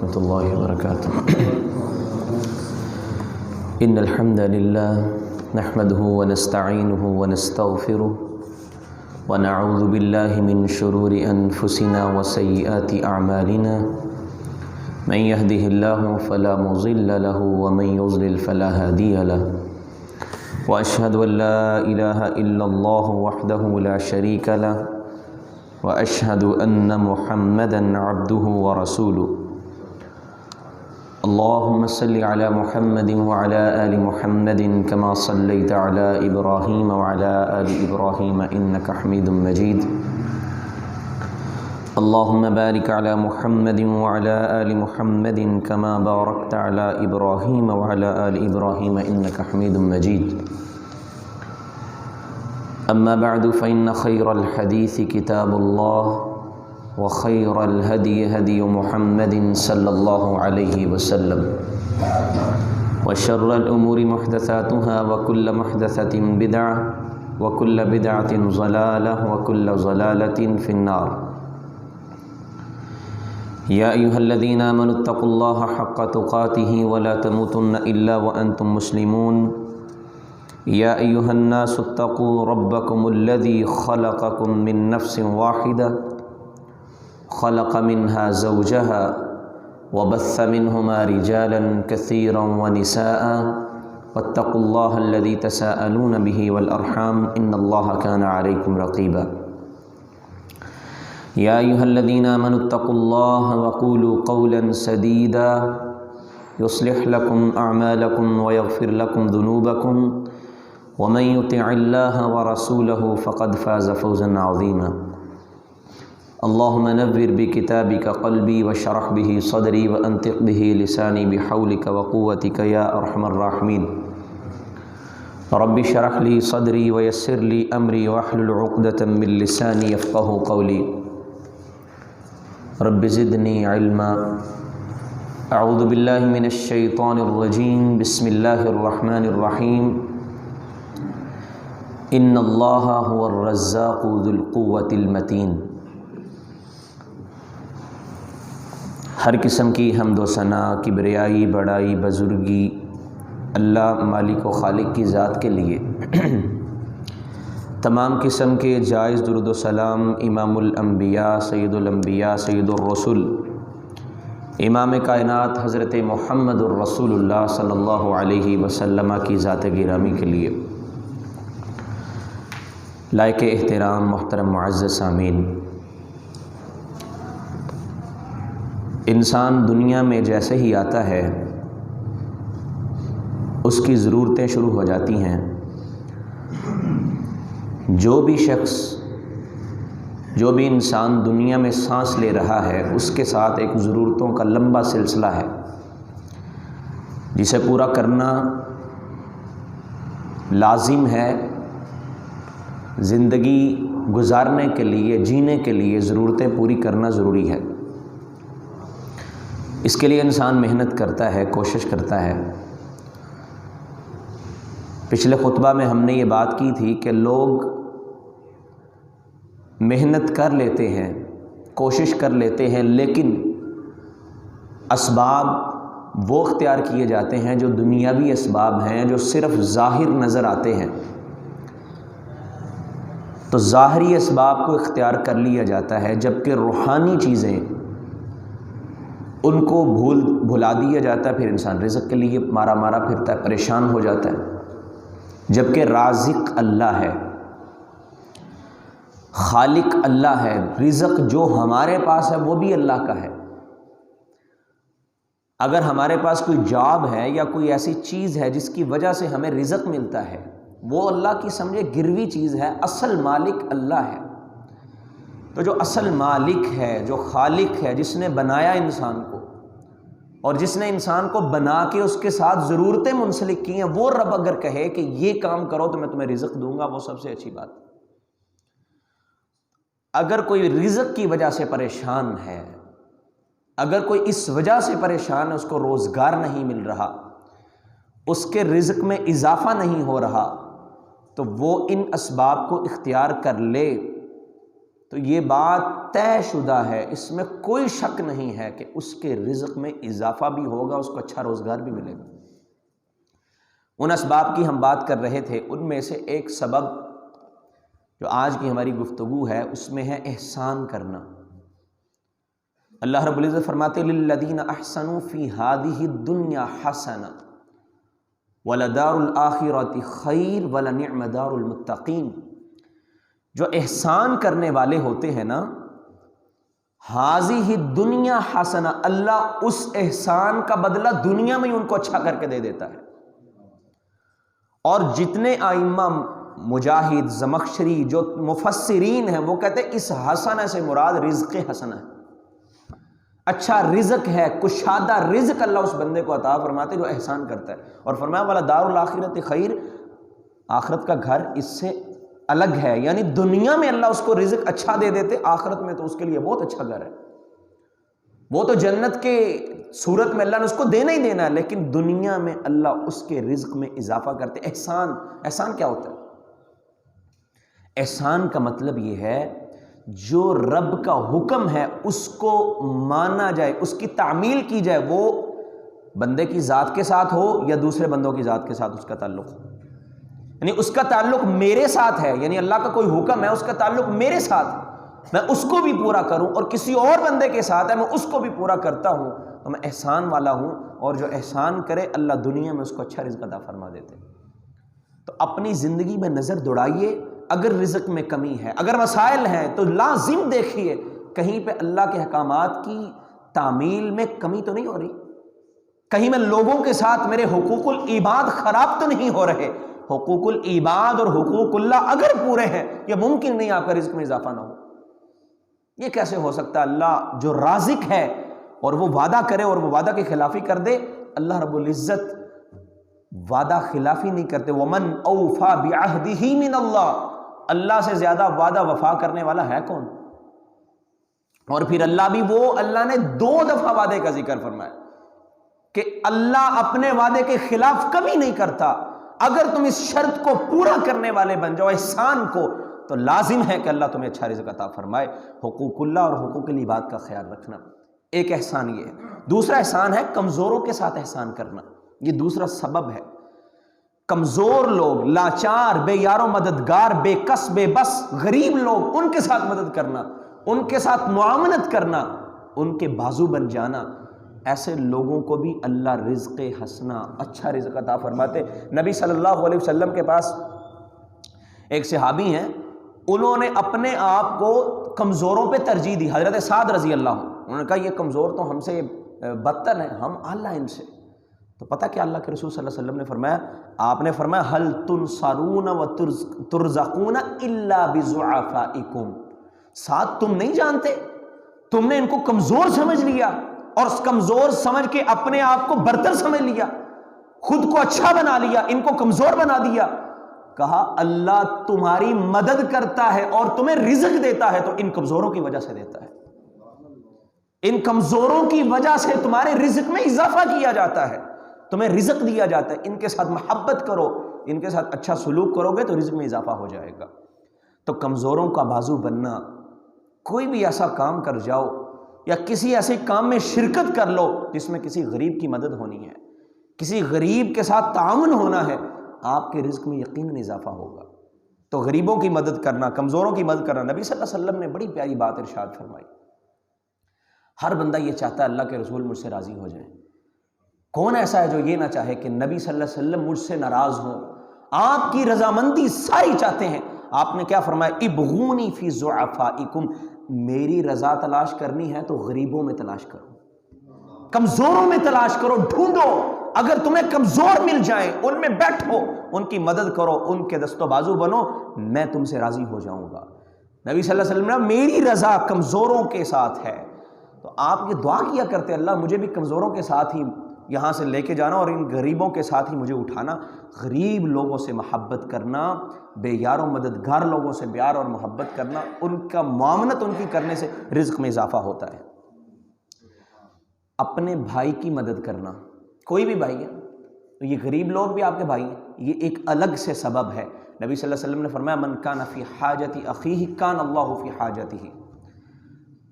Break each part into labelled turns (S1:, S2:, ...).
S1: ورحمۃ اللہ وبرکاتہ۔ ان الحمد للہ نحمده ونستعینه ونستغفره ونعوذ باللہ من شرور انفسنا وسیئات اعمالنا من يهده الله فلا مضل له ومن يضلل فلا هادي له واشهد ان لا اله الا الله وحده لا شريك له واشهد ان محمدا عبده ورسوله اللهم صل على محمد وعلى آل محمد كما صليت على إبراهيم وعلى آل إبراهيم إنك حميد مجيد اللهم بارك على محمد وعلى آل محمد كما باركت على إبراهيم وعلى آل إبراهيم إنك حميد مجيد أما بعد فإن خير الحديث كتاب الله وخير الهدي هدي محمد صلى الله عليه وسلم وشر الأمور محدثاتها وكل محدثة بدعة وكل بدعة ضلالة وكل ضلالة في النار يا أيها الذين آمنوا اتقوا الله حق تقاته ولا تموتن إلا وأنتم مسلمون يا أيها الناس اتقوا ربكم الذي خلقكم من نفس واحدة خلق منها زوجها وبث منهما رجالا كثيرا ونساء واتقوا الله الذي تساءلون به والأرحام إن الله كان عليكم رقيبا يا أيها الذين آمنوا اتقوا الله وقولوا قولا سديدا يصلح لكم أعمالكم ويغفر لكم ذنوبكم ومن يطع الله ورسوله فقد فاز فوزا عظيما اللهم نور بكتابك قلبي وشرح به صدري وأنطق به لساني بحولك وقوتك يا أرحم الراحمين رب اشرح لي صدري ويسر لي أمري واحلل عقدة من لساني يفقهوا قولي رب زدني علما أعوذ بالله من الشيطان الرجيم بسم الله الرحمن الرحيم إن الله هو الرزاق ذو القوة المتين۔ ہر قسم کی حمد و ثنا، کبریائی، بڑائی، بزرگی اللہ مالک و خالق کی ذات کے لیے۔ تمام قسم کے جائز درود و سلام امام الانبیاء، سید الانبیاء، سید الرسل، امام کائنات حضرت محمد الرسول اللہ صلی اللہ علیہ وسلم کی ذات گرامی کے لیے۔ لائق احترام محترم معزز سامعین، انسان دنیا میں جیسے ہی آتا ہے اس کی ضرورتیں شروع ہو جاتی ہیں۔ جو بھی شخص، جو بھی انسان دنیا میں سانس لے رہا ہے اس کے ساتھ ایک ضرورتوں کا لمبا سلسلہ ہے جسے پورا کرنا لازم ہے۔ زندگی گزارنے کے لیے، جینے کے لیے ضرورتیں پوری کرنا ضروری ہے۔ اس کے لیے انسان محنت کرتا ہے، کوشش کرتا ہے۔ پچھلے خطبہ میں ہم نے یہ بات کی تھی کہ لوگ محنت کر لیتے ہیں، کوشش کر لیتے ہیں، لیکن اسباب وہ اختیار کیے جاتے ہیں جو دنیاوی اسباب ہیں، جو صرف ظاہر نظر آتے ہیں۔ تو ظاہری اسباب کو اختیار کر لیا جاتا ہے، جبکہ روحانی چیزیں ان کو بھلا دیا جاتا ہے۔ پھر انسان رزق کے لیے مارا مارا پھرتا ہے، پریشان ہو جاتا ہے، جبکہ رازق اللہ ہے، خالق اللہ ہے۔ رزق جو ہمارے پاس ہے وہ بھی اللہ کا ہے۔ اگر ہمارے پاس کوئی جاب ہے یا کوئی ایسی چیز ہے جس کی وجہ سے ہمیں رزق ملتا ہے، وہ اللہ کی سمجھے گروی چیز ہے، اصل مالک اللہ ہے۔ تو جو اصل مالک ہے، جو خالق ہے، جس نے بنایا انسان کو اور جس نے انسان کو بنا کے اس کے ساتھ ضرورتیں منسلک کی ہیں، وہ رب اگر کہے کہ یہ کام کرو تو میں تمہیں رزق دوں گا، وہ سب سے اچھی بات۔ اگر کوئی رزق کی وجہ سے پریشان ہے، اگر کوئی اس وجہ سے پریشان ہے، اس کو روزگار نہیں مل رہا، اس کے رزق میں اضافہ نہیں ہو رہا، تو وہ ان اسباب کو اختیار کر لے، تو یہ بات طے شدہ ہے، اس میں کوئی شک نہیں ہے کہ اس کے رزق میں اضافہ بھی ہوگا، اس کو اچھا روزگار بھی ملے گا۔ ان اسباب کی ہم بات کر رہے تھے، ان میں سے ایک سبب جو آج کی ہماری گفتگو ہے اس میں ہے احسان کرنا۔ اللہ رب العزت فرماتے للذین احسنوا فی ہذہ الدنیا حسنہ ولدار الآخرۃ خیر ولنعم دار المتقین۔ جو احسان کرنے والے ہوتے ہیں نا، ہذہ الدنیا حسنہ، اللہ اس احسان کا بدلہ دنیا میں ہی ان کو اچھا کر کے دے دیتا ہے۔ اور جتنے ائمہ مجاہد، زمخشری، جو مفسرین ہیں، وہ کہتے ہیں اس حسنہ سے مراد رزق حسنہ ہے، اچھا رزق ہے، کشادہ رزق اللہ اس بندے کو عطا فرماتے جو احسان کرتا ہے۔ اور فرمایا والا دار الآخرۃ خیر، آخرت کا گھر اس سے الگ ہے، یعنی دنیا میں اللہ اس کو رزق اچھا دے دیتے، آخرت میں تو اس کے لیے بہت اچھا گھر ہے، وہ تو جنت کے صورت میں اللہ نے اس کو دینا ہی دینا ہے، لیکن دنیا میں اللہ اس کے رزق میں اضافہ کرتے۔ احسان کیا ہوتا ہے؟ احسان کا مطلب یہ ہے جو رب کا حکم ہے اس کو مانا جائے، اس کی تعمیل کی جائے، وہ بندے کی ذات کے ساتھ ہو یا دوسرے بندوں کی ذات کے ساتھ اس کا تعلق ہو، یعنی اس کا تعلق میرے ساتھ ہے، یعنی اللہ کا کوئی حکم ہے، اس کا تعلق میرے ساتھ ہے، میں اس کو بھی پورا کروں، اور کسی اور بندے کے ساتھ ہے میں اس کو بھی پورا کرتا ہوں، تو میں احسان والا ہوں۔ اور جو احسان کرے اللہ دنیا میں اس کو اچھا رزق عطا فرما دیتے۔ تو اپنی زندگی میں نظر دوڑائیے، اگر رزق میں کمی ہے، اگر مسائل ہیں، تو لازم دیکھیے کہیں پہ اللہ کے احکامات کی تعمیل میں کمی تو نہیں ہو رہی، کہیں میں لوگوں کے ساتھ میرے حقوق العباد خراب تو نہیں ہو رہے۔ حقوق العباد اور حقوق اللہ اگر پورے ہیں، یہ ممکن نہیں آپ کا رزق میں اضافہ نہ ہو۔ یہ کیسے ہو سکتا ہے؟ اللہ جو رازق ہے اور وہ وعدہ کرے اور وہ وعدہ کی خلافی کر دے، اللہ رب العزت وعدہ خلافی نہیں کرتے۔ وَمَنْ أَوْفَى بِعَهْدِهِ مِنَ اللَّهِ، اللہ سے زیادہ وعدہ وفا کرنے والا ہے کون؟ اور پھر اللہ نے 2 دفعہ وعدے کا ذکر فرمایا کہ اللہ اپنے وعدے کے خلاف کبھی نہیں کرتا۔ اگر تم اس شرط کو پورا کرنے والے بن جاؤ، احسان کو، تو لازم ہے کہ اللہ تمہیں اچھا رزق عطا فرمائے۔ حقوق اللہ اور حقوق العباد کا خیال رکھنا ایک احسان یہ ہے۔ دوسرا احسان ہے کمزوروں کے ساتھ احسان کرنا، یہ دوسرا سبب ہے۔ کمزور لوگ، لاچار، بے یار و مددگار، بے کس بے بس غریب لوگ، ان کے ساتھ مدد کرنا، ان کے ساتھ معاونت کرنا، ان کے بازو بن جانا، ایسے لوگوں کو بھی اللہ رزق حسنہ، اچھا رزق عطا فرماتے۔ نبی صلی اللہ علیہ وسلم کے پاس ایک صحابی ہیں، انہوں نے اپنے آپ کو کمزوروں پہ ترجیح دی، حضرت سعد رضی اللہ عنہ، انہوں نے کہا یہ کمزور تو ہم سے بدتر ہیں، ہم اعلیٰ ان سے۔ تو پتہ کیا اللہ کے رسول صلی اللہ علیہ وسلم نے فرمایا؟ آپ نے فرمایا هل تنصرون وترزقون الا بضعفائکم، ساتھ تم نہیں جانتے، تم نے ان کو کمزور سمجھ لیا اور کمزور سمجھ کے اپنے آپ کو برتر سمجھ لیا، خود کو اچھا بنا لیا، ان کو کمزور بنا دیا۔ کہا اللہ تمہاری مدد کرتا ہے اور تمہیں رزق دیتا ہے تو ان کمزوروں کی وجہ سے دیتا ہے، ان کمزوروں کی وجہ سے تمہارے رزق میں اضافہ کیا جاتا ہے، تمہیں رزق دیا جاتا ہے۔ ان کے ساتھ محبت کرو، ان کے ساتھ اچھا سلوک کرو گے تو رزق میں اضافہ ہو جائے گا۔ تو کمزوروں کا بازو بننا، کوئی بھی ایسا کام کر جاؤ یا کسی ایسے کام میں شرکت کر لو جس میں کسی غریب کی مدد ہونی ہے، کسی غریب کے ساتھ تعاون ہونا ہے، آپ کے رزق میں یقیناً اضافہ ہوگا۔ تو غریبوں کی مدد کرنا، کمزوروں کی مدد کرنا، نبی صلی اللہ علیہ وسلم نے بڑی پیاری بات ارشاد فرمائی۔ ہر بندہ یہ چاہتا ہے اللہ کے رسول مجھ سے راضی ہو جائیں، کون ایسا ہے جو یہ نہ چاہے کہ نبی صلی اللہ علیہ وسلم مجھ سے ناراض ہوں؟ آپ کی رضامندی ساری چاہتے ہیں۔ آپ نے کیا فرمایا؟ ابغونی فی ضعفائکم، میری رضا تلاش کرنی ہے تو غریبوں میں تلاش کرو، کمزوروں میں تلاش کرو، ڈھونڈو، اگر تمہیں کمزور مل جائیں ان میں بیٹھو، ان کی مدد کرو، ان کے دست و بازو بنو، میں تم سے راضی ہو جاؤں گا۔ نبی صلی اللہ علیہ وسلم نے میری رضا کمزوروں کے ساتھ ہے، تو آپ یہ دعا کیا کرتے اللہ مجھے بھی کمزوروں کے ساتھ ہی یہاں سے لے کے جانا اور ان غریبوں کے ساتھ ہی مجھے اٹھانا۔ غریب لوگوں سے محبت کرنا، بے یار و مددگار لوگوں سے پیار اور محبت کرنا، ان کا معاونت ان کی کرنے سے رزق میں اضافہ ہوتا ہے۔ اپنے بھائی کی مدد کرنا، کوئی بھی بھائی ہے، تو یہ غریب لوگ بھی آپ کے بھائی ہیں، یہ ایک الگ سے سبب ہے۔ نبی صلی اللہ علیہ وسلم نے فرمایا من کان فی حاجت اخیہ کان اللہ فی حاجتہ،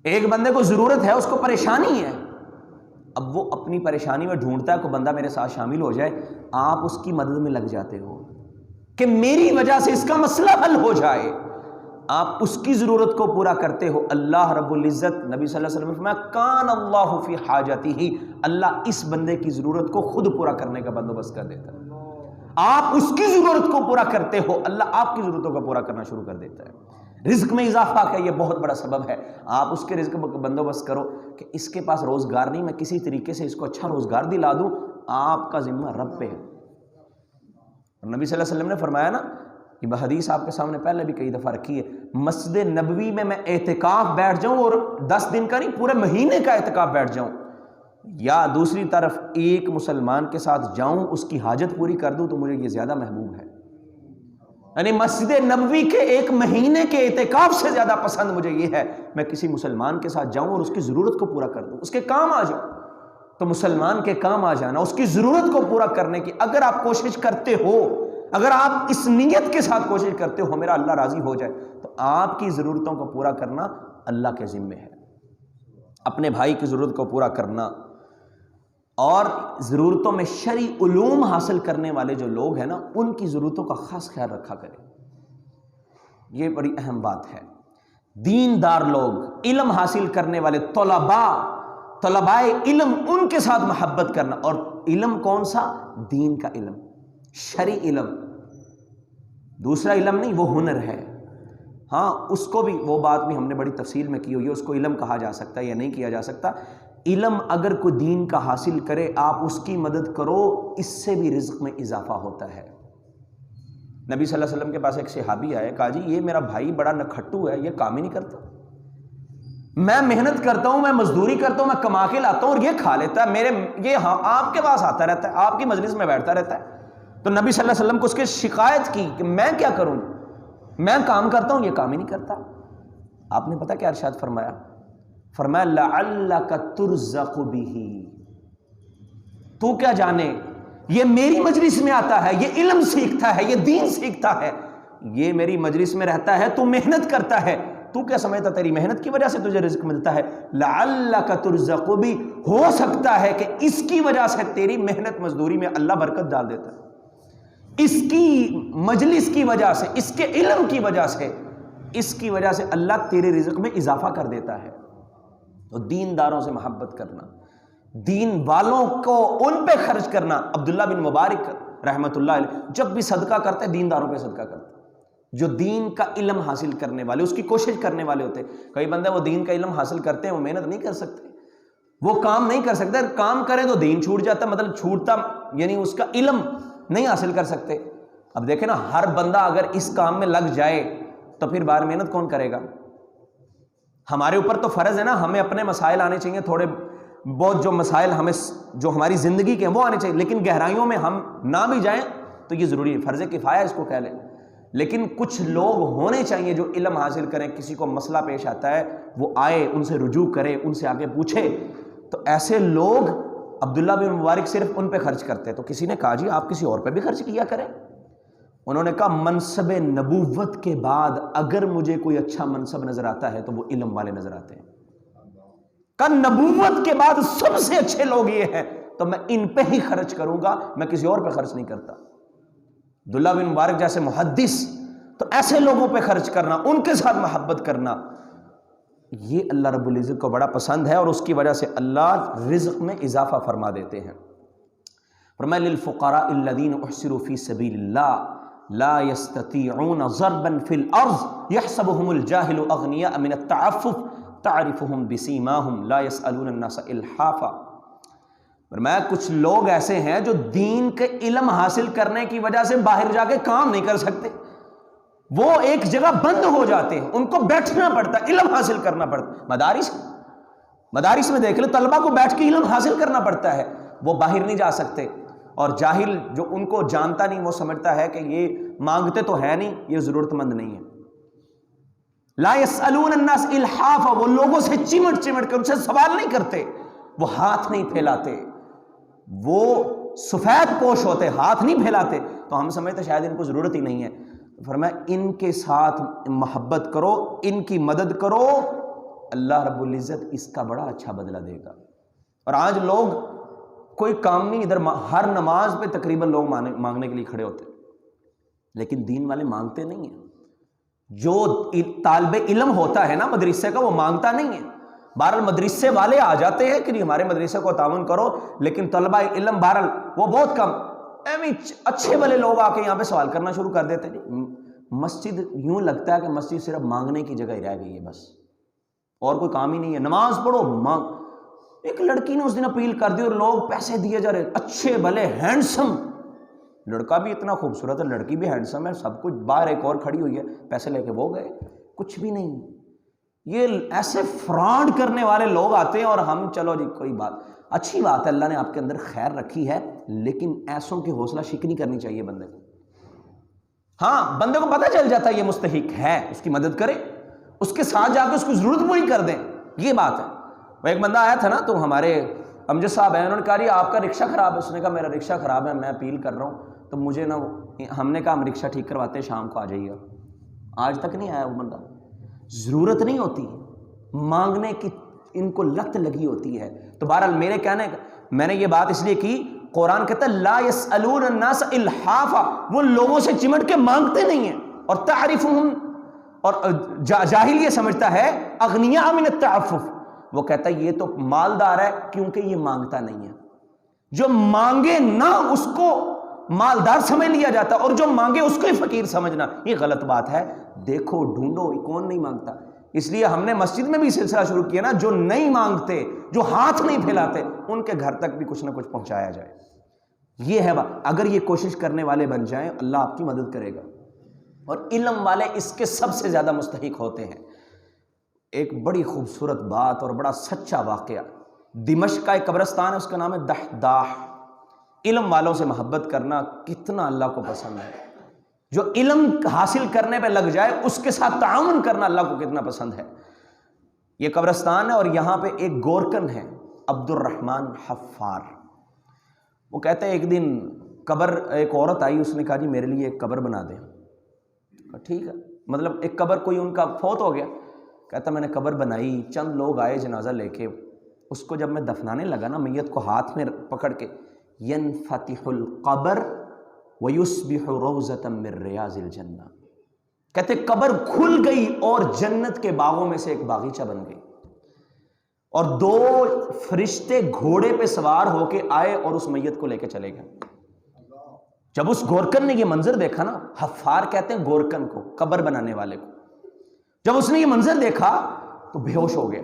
S1: ایک بندے کو ضرورت ہے، اس کو پریشانی ہے، اب وہ اپنی پریشانی میں ڈھونڈتا ہے کوئی بندہ میرے ساتھ شامل ہو جائے، آپ اس کی مدد میں لگ جاتے ہو کہ میری وجہ سے اس کا مسئلہ حل ہو جائے، آپ اس کی ضرورت کو پورا کرتے ہو۔ اللہ رب العزت، نبی صلی اللہ علیہ وسلم نے فرمایا کان اللہ فی حاجتہ، اللہ اس بندے کی ضرورت کو خود پورا کرنے کا بندوبست کر دیتا ہے۔ آپ اس کی ضرورت کو پورا کرتے ہو، اللہ آپ کی ضرورتوں کو پورا کرنا شروع کر دیتا ہے۔ رزق میں اضافہ کا یہ بہت بڑا سبب ہے، آپ اس کے رزق کا بندوبست کرو کہ اس کے پاس روزگار نہیں، میں کسی طریقے سے اس کو اچھا روزگار دلا دوں، آپ کا ذمہ رب پہ ہے۔ نبی صلی اللہ علیہ وسلم نے فرمایا نا، یہ حدیث آپ کے سامنے پہلے بھی کئی دفعہ رکھی ہے، مسجد نبوی میں اعتکاف بیٹھ جاؤں اور 10 دن کا نہیں پورے مہینے کا اعتکاف بیٹھ جاؤں، یا دوسری طرف ایک مسلمان کے ساتھ جاؤں اس کی حاجت پوری کر دوں، تو مجھے یہ زیادہ محبوب ہے۔ یعنی مسجد نبوی کے ایک مہینے کے اعتکاف سے زیادہ پسند مجھے یہ ہے میں کسی مسلمان کے ساتھ جاؤں اور اس کی ضرورت کو پورا کر دوں، اس کے کام آ جاؤں۔ تو مسلمان کے کام آ جانا، اس کی ضرورت کو پورا کرنے کی اگر آپ کوشش کرتے ہو، اگر آپ اس نیت کے ساتھ کوشش کرتے ہو میرا اللہ راضی ہو جائے، تو آپ کی ضرورتوں کو پورا کرنا اللہ کے ذمے ہے۔ اپنے بھائی کی ضرورت کو پورا کرنا، اور ضرورتوں میں شرعی علوم حاصل کرنے والے جو لوگ ہیں نا، ان کی ضرورتوں کا خاص خیال رکھا کریں، یہ بڑی اہم بات ہے۔ دیندار لوگ، علم حاصل کرنے والے طلباء علم، ان کے ساتھ محبت کرنا، اور علم کون سا؟ دین کا علم، شرعی علم، دوسرا علم نہیں، وہ ہنر ہے۔ ہاں اس کو بھی، وہ بات بھی ہم نے بڑی تفصیل میں کی ہوئی ہے، اس کو علم کہا جا سکتا ہے یا نہیں کیا جا سکتا۔ علم اگر کوئی دین کا حاصل کرے، آپ اس کی مدد کرو، اس سے بھی رزق میں اضافہ ہوتا ہے۔ نبی صلی اللہ علیہ وسلم کے پاس ایک صحابی آئے، کہا جی یہ میرا بھائی بڑا نکھٹو ہے، یہ کام ہی نہیں کرتا، میں محنت کرتا ہوں، میں مزدوری کرتا ہوں، میں کما کے لاتا ہوں اور یہ کھا لیتا ہے، یہ ہاں آپ کے پاس آتا رہتا ہے، آپ کی مجلس میں بیٹھتا رہتا ہے۔ تو نبی صلی اللہ علیہ وسلم کو اس کی شکایت کی کہ میں کیا کروں، میں کام کرتا ہوں، یہ کام ہی نہیں کرتا۔ آپ نے پتہ کیا ارشاد فرمایا؟ فرمایا لعلک ترزق بہ، تو کیا جانے یہ میری مجلس میں آتا ہے، یہ علم سیکھتا ہے، یہ دین سیکھتا ہے، یہ میری مجلس میں رہتا ہے، تو محنت کرتا ہے، تو کیا سمجھتا تیری محنت کی وجہ سے تجھے رزق ملتا ہے؟ لعلک ترزق بہ، ہو سکتا ہے کہ اس کی وجہ سے تیری محنت مزدوری میں اللہ برکت ڈال دیتا ہے، اس کی مجلس کی وجہ سے، اس کے علم کی وجہ سے، اس کی وجہ سے اللہ تیرے رزق میں اضافہ کر دیتا ہے۔ تو دینداروں سے محبت کرنا، دین والوں کو ان پہ خرچ کرنا۔ عبداللہ بن مبارک رحمۃ اللہ علیہ جب بھی صدقہ کرتے دینداروں پہ صدقہ کرتے، جو دین کا علم حاصل کرنے والے، اس کی کوشش کرنے والے ہوتے۔ کئی بندے وہ دین کا علم حاصل کرتے ہیں، وہ محنت نہیں کر سکتے، وہ کام نہیں کر سکتے، کام کریں تو دین چھوٹ جاتا، مطلب چھوٹتا یعنی اس کا علم نہیں حاصل کر سکتے۔ اب دیکھیں نا، ہر بندہ اگر اس کام میں لگ جائے تو پھر باہر محنت کون کرے گا؟ ہمارے اوپر تو فرض ہے نا، ہمیں اپنے مسائل آنے چاہیے، تھوڑے بہت جو مسائل ہمیں جو ہماری زندگی کے ہیں وہ آنے چاہیے، لیکن گہرائیوں میں ہم نہ بھی جائیں تو یہ ضروری ہے، فرض کفایہ اس کو کہہ لیں۔ لیکن کچھ لوگ ہونے چاہیے جو علم حاصل کریں، کسی کو مسئلہ پیش آتا ہے وہ آئے، ان سے رجوع کرے، ان سے آگے پوچھے۔ تو ایسے لوگ عبداللہ بن مبارک صرف ان پہ خرچ کرتے، تو کسی نے کہا جی آپ کسی اور پہ بھی خرچ کیا کریں۔ انہوں نے کہا منصب نبوت کے بعد اگر مجھے کوئی اچھا منصب نظر آتا ہے تو وہ علم والے نظر آتے ہیں۔ کہ نبوت کے بعد سب سے اچھے لوگ یہ ہیں، تو میں ان پہ ہی خرچ کروں گا، میں کسی اور پہ خرچ نہیں کرتا۔ عبداللہ بن مبارک جیسے محدث، تو ایسے لوگوں پہ خرچ کرنا، ان کے ساتھ محبت کرنا، یہ اللہ رب العزت کو بڑا پسند ہے، اور اس کی وجہ سے اللہ رزق میں اضافہ فرما دیتے ہیں۔ فرمایا للفقراء الذین احصروا فی سبیل اللہ لا يستطيعون ضربا في الارض يحسبهم الجاهل اغنياء من التعفف تعرفهم بسيماهم لا يسألون الناس الحافا۔ فرمایا کچھ لوگ ایسے ہیں جو دین کے علم حاصل کرنے کی وجہ سے باہر جا کے کام نہیں کر سکتے، وہ ایک جگہ بند ہو جاتے ہیں، ان کو بیٹھنا پڑتا ہے، علم حاصل کرنا پڑتا ہے۔ مدارس میں دیکھ لو، طلبہ کو بیٹھ کے علم حاصل کرنا پڑتا ہے، وہ باہر نہیں جا سکتے۔ اور جاہل جو ان کو جانتا نہیں، وہ سمجھتا ہے کہ یہ مانگتے تو ہے نہیں، یہ ضرورت مند نہیں ہے۔ لا يسألون الناس الحافا، وہ لوگوں سے چمٹ کے ان سے سوال نہیں کرتے، وہ ہاتھ نہیں پھیلاتے، وہ سفید پوش ہوتے، ہاتھ نہیں پھیلاتے، تو ہم سمجھتے شاید ان کو ضرورت ہی نہیں ہے. فرمایا ان کے ساتھ محبت کرو، ان کی مدد کرو، اللہ رب العزت اس کا بڑا اچھا بدلہ دے گا. اور آج لوگ کوئی کام نہیں، ادھر ہر نماز پہ تقریباً لوگ مانگنے کے لیے کھڑے ہوتے ہیں، لیکن دین والے مانگتے نہیں ہیں. جو طالب علم ہوتا ہے نا مدرسے کا، وہ مانگتا نہیں ہے. بہرحال مدرسے والے آ جاتے ہیں کہ ہمارے مدرسے کو تعاون کرو، لیکن طلبہ علم بہرحال وہ بہت کم. اچھے بھلے لوگ آ کے یہاں پہ سوال کرنا شروع کر دیتے ہیں. مسجد یوں لگتا ہے کہ مسجد صرف مانگنے کی جگہ ہی رہ گئی ہے، بس اور کوئی کام ہی نہیں ہے. نماز پڑھو، مانگ. ایک لڑکی نے اس دن اپیل کر دی اور لوگ پیسے دیے جا رہے، اچھے بھلے ہینڈسم، لڑکا بھی اتنا خوبصورت ہے، لڑکی بھی ہینڈسم ہے، سب کچھ. باہر ایک اور کھڑی ہوئی ہے، پیسے لے کے وہ گئے، کچھ بھی نہیں. یہ ایسے فراڈ کرنے والے لوگ آتے ہیں اور ہم چلو جی کوئی بات، اچھی بات ہے، اللہ نے آپ کے اندر خیر رکھی ہے، لیکن ایسوں کی حوصلہ شکنی کرنی چاہیے بندے کو. ہاں بندے کو پتہ چل جاتا ہے یہ مستحق ہے، اس کی مدد کرے، اس کے ساتھ جا کے اس کو ضرورت پوری کر دیں، یہ بات ہے. وہ ایک بندہ آیا تھا نا، تو ہمارے امجد صاحب ہیں، انہوں نے کہا آپ کا رکشہ خراب ہے. اس نے کہا میرا رکشہ خراب ہے، میں اپیل کر رہا ہوں، تو مجھے نا، ہم نے کہا ہم رکشہ ٹھیک کرواتے ہیں، شام کو آ جائیے گا. آج تک نہیں آیا وہ بندہ. ضرورت نہیں ہوتی مانگنے کی، ان کو لت لگی ہوتی ہے. تو بہرحال میرے کہنے، میں نے یہ بات اس لیے کی، قرآن کہتا ہے لا یسألون الناس الحافا، وہ لوگوں سے چمٹ کے مانگتے نہیں ہیں. اور تعرفهم، اور جاہل یہ سمجھتا ہے اغنیاء من التعفف، وہ کہتا ہے یہ تو مالدار ہے کیونکہ یہ مانگتا نہیں ہے. جو مانگے نہ اس کو مالدار سمجھ لیا جاتا، اور جو مانگے اس کو ہی فقیر سمجھنا، یہ غلط بات ہے. دیکھو ڈھونڈو کون نہیں مانگتا. اس لیے ہم نے مسجد میں بھی سلسلہ شروع کیا نا، جو نہیں مانگتے، جو ہاتھ نہیں پھیلاتے، ان کے گھر تک بھی کچھ نہ کچھ پہنچایا جائے. یہ ہے بات. اگر یہ کوشش کرنے والے بن جائیں، اللہ آپ کی مدد کرے گا. اور علم والے اس کے سب سے زیادہ مستحق ہوتے ہیں. ایک بڑی خوبصورت بات اور بڑا سچا واقعہ، دمشق کا ایک قبرستان ہے، اس کا نام ہے دحداح. علم والوں سے محبت کرنا کتنا اللہ کو پسند ہے. جو علم حاصل کرنے پہ لگ جائے اس کے ساتھ تعاون کرنا اللہ کو کتنا پسند ہے. یہ قبرستان ہے اور یہاں پہ ایک گورکن ہے، عبد الرحمن حفار. وہ کہتے ہیں ایک دن قبر، ایک عورت آئی، اس نے کہا جی میرے لیے ایک قبر بنا دیں. ٹھیک ہے، مطلب ایک قبر، کوئی ان کا فوت ہو گیا. کہتا میں نے قبر بنائی، چند لوگ آئے جنازہ لے کے، اس کو جب میں دفنانے لگا نا، میت کو ہاتھ میں پکڑ کے، ینفتح القبر ویصبح روضۃ من ریاض الجنہ، کہتے قبر کھل گئی اور جنت کے باغوں میں سے ایک باغیچہ بن گئی. اور دو فرشتے گھوڑے پہ سوار ہو کے آئے اور اس میت کو لے کے چلے گئے. جب اس گورکن نے یہ منظر دیکھا نا، حفار کہتے ہیں گورکن کو، قبر بنانے والے کو، جب اس نے یہ منظر دیکھا تو بے ہوش ہو گیا.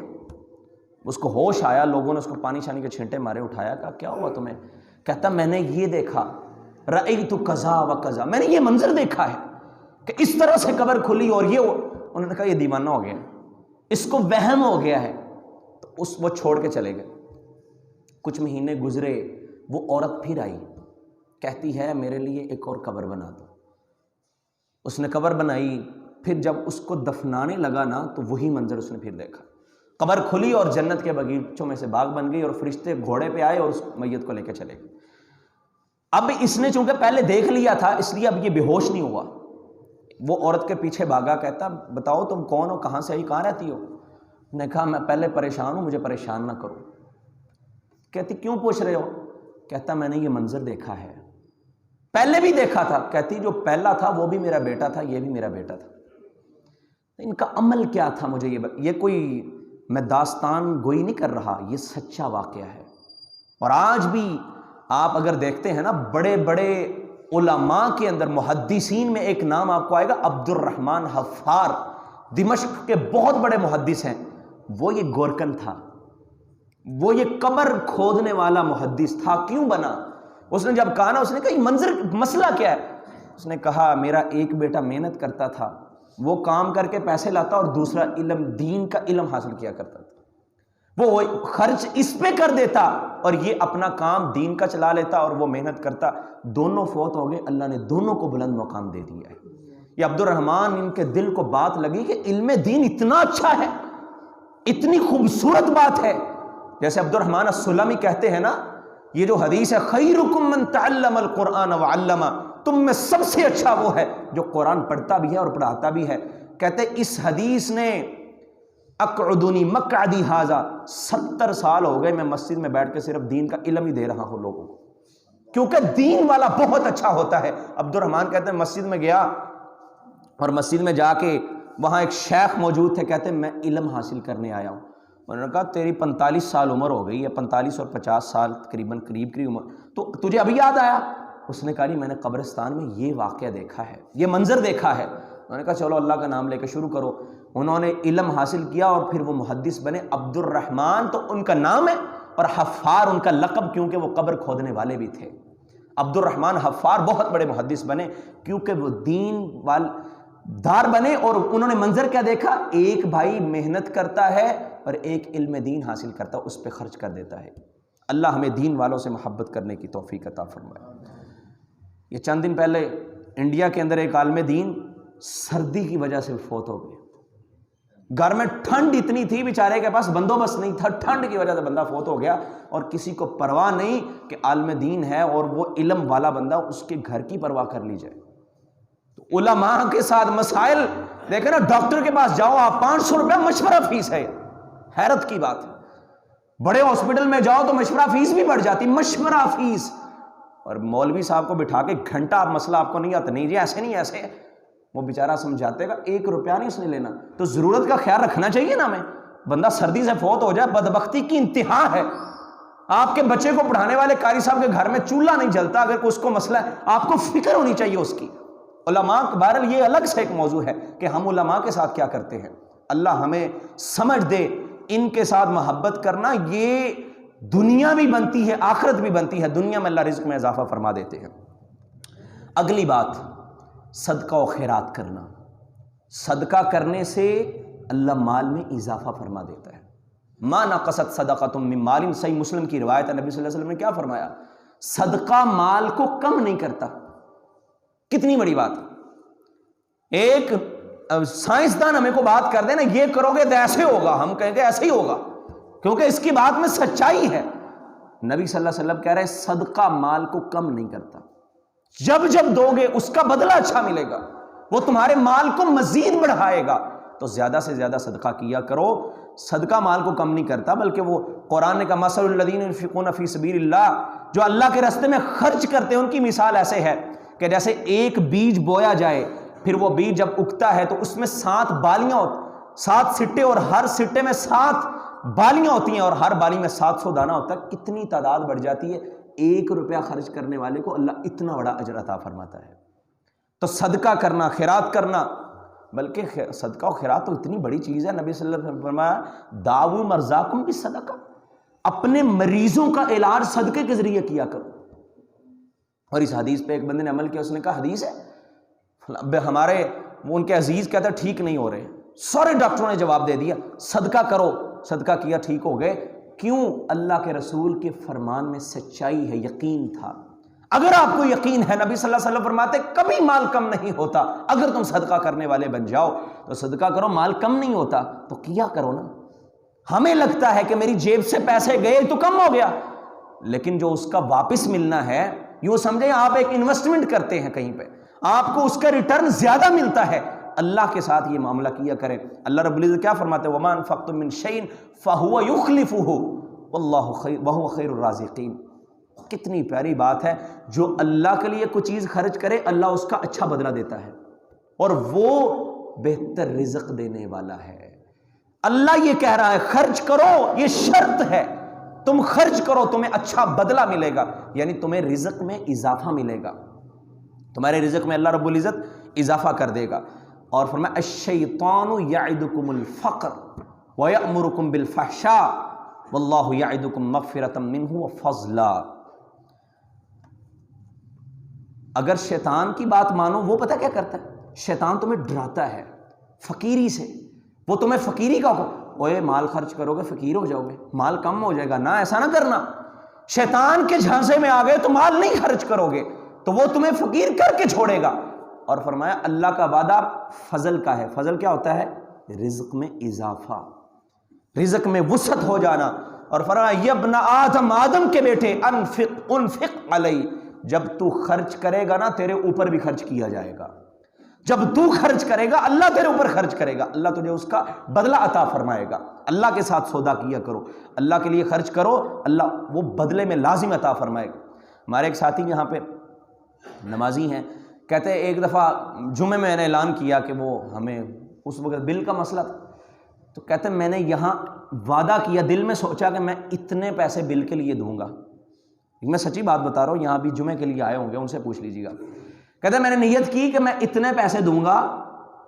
S1: اس کو ہوش آیا، لوگوں نے اس کو پانی شانی کے چھینٹے مارے، اٹھایا، کہا کیا ہوا تمہیں؟ کہتا میں نے یہ دیکھا، رأیت کذا و کذا، میں نے یہ منظر دیکھا ہے کہ اس طرح سے قبر کھلی. اور یہ انہوں نے کہا یہ دیوانہ ہو گیا، اس کو وہم ہو گیا ہے. تو وہ چھوڑ کے چلے گئے. کچھ مہینے گزرے، وہ عورت پھر آئی، کہتی ہے میرے لیے ایک اور قبر بنا دو. اس نے قبر بنائی. پھر جب اس کو دفنانے لگا نا، تو وہی منظر اس نے پھر دیکھا. قبر کھلی اور جنت کے باغیچوں میں سے باغ بن گئی، اور فرشتے گھوڑے پہ آئے اور اس میت کو لے کے چلے گئے. اب اس نے چونکہ پہلے دیکھ لیا تھا، اس لیے اب یہ بے ہوش نہیں ہوا. وہ عورت کے پیچھے بھاگا، کہتا بتاؤ تم کون ہو، کہاں سے آئی، کہاں رہتی ہو؟ نے کہا میں پہلے پریشان ہوں، مجھے پریشان نہ کرو. کہتی کیوں پوچھ رہے ہو؟ کہتا میں نے یہ منظر دیکھا ہے، پہلے بھی دیکھا تھا. کہتی جو پہلا تھا وہ بھی میرا بیٹا تھا، یہ بھی میرا بیٹا تھا. ان کا عمل کیا تھا مجھے یہ کوئی میں داستان گوئی نہیں کر رہا، یہ سچا واقعہ ہے. اور آج بھی آپ اگر دیکھتے ہیں نا، بڑے بڑے علماء کے اندر، محدثین میں ایک نام آپ کو آئے گا، عبد الرحمن حفار، دمشق کے بہت بڑے محدث ہیں. وہ یہ گورکن تھا، وہ یہ قبر کھودنے والا محدث تھا. کیوں بنا؟ اس نے جب کہا نا، اس نے کہا یہ منظر، مسئلہ کیا ہے؟ اس نے کہا میرا ایک بیٹا محنت کرتا تھا، وہ کام کر کے پیسے لاتا، اور دوسرا علم، دین کا علم حاصل کیا کرتا تھا. وہ خرچ اس پہ کر دیتا اور یہ اپنا کام دین کا چلا لیتا، اور وہ محنت کرتا. دونوں فوت ہو گئے، اللہ نے دونوں کو بلند مقام دے دیا ہے. یہ عبد الرحمن، ان کے دل کو بات لگی کہ علم دین اتنا اچھا ہے، اتنی خوبصورت بات ہے. جیسے عبد الرحمن السلمی کہتے ہیں نا یہ جو حدیث ہے خیرکم من تعلم القرآن وعلمہ، تم میں سب سے اچھا وہ ہے جو قرآن پڑھتا بھی ہے اور پڑھاتا بھی ہے. کہتے اس حدیث نے اقعدنی مقعدی ھذا، 70 سال ہو گئے میں مسجد میں بیٹھ کے صرف دین کا علم ہی دے رہا ہوں لوگوں کو، کیونکہ دین والا بہت اچھا ہوتا ہے. عبد الرحمن کہتے ہیں مسجد میں گیا اور مسجد میں جا کے وہاں ایک شیخ موجود تھے، کہتے ہیں میں علم حاصل کرنے آیا ہوں. انہوں نے کہا تیری 45 سال عمر ہو گئی ہے، 45 اور 50 سال تقریباً قریب عمر، تو تجھے ابھی یاد آیا؟ اس نے کہا نہیں، میں نے قبرستان میں یہ واقعہ دیکھا ہے، یہ منظر دیکھا ہے. انہوں نے کہا چلو اللہ کا نام لے کے شروع کرو. انہوں نے علم حاصل کیا اور پھر وہ محدث بنے. عبد الرحمن تو ان کا نام ہے اور حفار ان کا لقب، کیونکہ وہ قبر کھودنے والے بھی تھے. عبد الرحمن حفار بہت بڑے محدث بنے کیونکہ وہ دین دار بنے. اور انہوں نے منظر کیا دیکھا؟ ایک بھائی محنت کرتا ہے اور ایک علم دین حاصل کرتا ہے، اس پہ خرچ کر دیتا ہے. اللہ ہمیں دین والوں سے محبت کرنے کی توفیق عطا فرمائے. یہ چند دن پہلے انڈیا کے اندر ایک عالم دین سردی کی وجہ سے فوت ہو گئے. گھر میں ٹھنڈ اتنی تھی، بیچارے کے پاس بندوبست نہیں تھا، ٹھنڈ کی وجہ سے بندہ فوت ہو گیا اور کسی کو پرواہ نہیں کہ عالم دین ہے اور وہ علم والا بندہ، اس کے گھر کی پرواہ کر لی جائے. تو علماء کے ساتھ مسائل دیکھیں نا، ڈاکٹر کے پاس جاؤ آپ 500 روپے مشورہ فیس ہے، حیرت کی بات ہے. بڑے ہاسپٹل میں جاؤ تو مشورہ فیس بھی بڑھ جاتی، مشورہ فیس. اور مولوی صاحب کو بٹھا کے گھنٹہ آپ مسئلہ آپ کو نہیں آتا، نہیں جی ایسے نہیں ایسے، وہ بیچارہ سمجھاتے گا، 1 روپیہ نہیں اس نے لینا. تو ضرورت کا خیال رکھنا چاہیے نا ہمیں. بندہ سردی سے فوت ہو جائے، بدبختی کی انتہا ہے. آپ کے بچے کو پڑھانے والے قاری صاحب کے گھر میں چولہا نہیں جلتا، اگر کوئی اس کو مسئلہ ہے آپ کو فکر ہونی چاہیے اس کی. علماء بہرحال یہ الگ سے ایک موضوع ہے کہ ہم علماء کے ساتھ کیا کرتے ہیں. اللہ ہمیں سمجھ دے. ان کے ساتھ محبت کرنا یہ دنیا بھی بنتی ہے، آخرت بھی بنتی ہے. دنیا میں اللہ رزق میں اضافہ فرما دیتے ہیں. اگلی بات، صدقہ و خیرات کرنا. صدقہ کرنے سے اللہ مال میں اضافہ فرما دیتا ہے. ما نقصت صدقۃ من مال، صحیح مسلم کی روایت ہے، نبی صلی اللہ علیہ وسلم نے کیا فرمایا؟ صدقہ مال کو کم نہیں کرتا. کتنی بڑی بات. ایک سائنسدان ہمیں کو بات کر دے نا، یہ کرو گے تو ایسے ہوگا، ہم کہیں گے ایسے ہی ہوگا، کیونکہ اس کی بات میں سچائی ہے. نبی صلی اللہ علیہ وسلم کہہ رہے صدقہ مال کو کم نہیں کرتا. جب جب دو گے اس کا بدلہ اچھا ملے گا، وہ تمہارے مال کو مزید بڑھائے گا. تو زیادہ سے زیادہ صدقہ کیا کرو. صدقہ مال کو کم نہیں کرتا، بلکہ وہ قرآن کا مثل الذین ينفقون فی سبیل اللہ، جو اللہ کے راستے میں خرچ کرتے ہیں، ان کی مثال ایسے ہے کہ جیسے ایک بیج بویا جائے، پھر وہ بیج جب اگتا ہے تو اس میں 7 بالیاں 7 سٹے، اور ہر سٹے میں 7 بالیاں ہوتی ہیں، اور ہر بالی میں 700 دانہ ہوتا ہے. کتنی تعداد بڑھ جاتی ہے. 1 روپیہ خرچ کرنے والے کو اللہ اتنا بڑا اجر عطا فرماتا ہے. تو صدقہ کرنا، خیرات کرنا، بلکہ صدقہ و خیرات تو اتنی بڑی چیز ہے. نبی صلی اللہ علیہ وسلم نے فرمایا داؤ مرضاکم بالصدقہ، اپنے مریضوں کا علاج صدقے کے ذریعے کیا کرو. اور اس حدیث پہ ایک بندے نے عمل کیا. اس نے کہا حدیث ہے، ہمارے وہ ان کے عزیز کہتا ہے ٹھیک نہیں ہو رہے. سارے ڈاکٹروں نے جواب دے دیا صدقہ کرو. صدقہ کیا، ٹھیک ہو گئے. کیوں؟ اللہ کے رسول کے فرمان میں سچائی ہے، یقین تھا. اگر آپ کو یقین ہے، نبی صلی اللہ علیہ وسلم فرماتے کبھی مال کم نہیں ہوتا. اگر تم صدقہ کرنے والے بن جاؤ تو صدقہ کرو، مال کم نہیں ہوتا تو کیا کرو نا. ہمیں لگتا ہے کہ میری جیب سے پیسے گئے تو کم ہو گیا، لیکن جو اس کا واپس ملنا ہے، یوں سمجھیں آپ ایک انویسٹمنٹ کرتے ہیں کہیں پہ، آپ کو اس کا ریٹرن زیادہ ملتا ہے. اللہ کے ساتھ یہ معاملہ کیا کریں. اللہ رب العزت کیا فرماتے ہیں؟ وَمَا أَنفَقْتُم مِّن شَيْءٍ فَهُوَ يُخْلِفُهُ وَاللَّهُ وَهُوَ خَيْرُ الرَّازِقِينَ. کتنی پیاری بات ہے. جو اللہ کے لیے کوئی چیز خرچ کرے، اللہ اس کا اچھا بدلہ دیتا ہے، اور وہ بہتر رزق دینے والا ہے. اللہ یہ کہہ رہا ہے خرچ کرو، یہ شرط ہے. تم خرچ کرو، تمہیں اچھا بدلہ ملے گا، یعنی تمہیں رزق میں اضافہ ملے گا. تمہارے رزق میں اللہ رب العزت اضافہ کر دے گا. اور فرمایا الشیطان یعدکم الفقر ویأمرکم بالفحشاء واللہ یعدکم مغفرۃ منہ وفضلا. اگر شیطان کی بات مانو، وہ پتہ کیا کرتا ہے؟ شیطان تمہیں ڈراتا ہے فقیری سے. وہ تمہیں فقیری کا اوے مال خرچ کرو گے فقیر ہو جاؤ گے، مال کم ہو جائے گا. نہ، ایسا نہ کرنا. شیطان کے جھانسے میں آ گئے تو مال نہیں خرچ کرو گے تو وہ تمہیں فقیر کر کے چھوڑے گا. اور فرمایا اللہ کا وعدہ فضل کا ہے. فضل کیا ہوتا ہے؟ رزق میں اضافہ، رزق میں وسعت ہو جانا. اور فرمایا یا ابن آدم، آدم کے بیٹے، انفق علی، جب تو خرچ کرے گا نا تیرے اوپر بھی خرچ کیا جائے گا، جب تو خرچ کرے گا اللہ تیرے اوپر خرچ کرے گا، اللہ تجھے اس کا بدلہ عطا فرمائے گا۔ اللہ کے ساتھ سودا کیا کرو، اللہ کے لیے خرچ کرو، اللہ وہ بدلے میں لازم عطا فرمائے گا۔ ہمارے ایک ساتھی یہاں پہ نمازی ہیں، کہتے ہیں ایک دفعہ جمعے میں نے اعلان کیا کہ وہ ہمیں اس وقت بل کا مسئلہ تھا، تو کہتے ہیں میں نے یہاں وعدہ کیا، دل میں سوچا کہ میں اتنے پیسے بل کے لیے دوں گا، میں سچی بات بتا رہا ہوں، یہاں بھی جمعے کے لیے آئے ہوں گے، ان سے پوچھ لیجیے گا۔ کہتے ہیں میں نے نیت کی کہ میں اتنے پیسے دوں گا،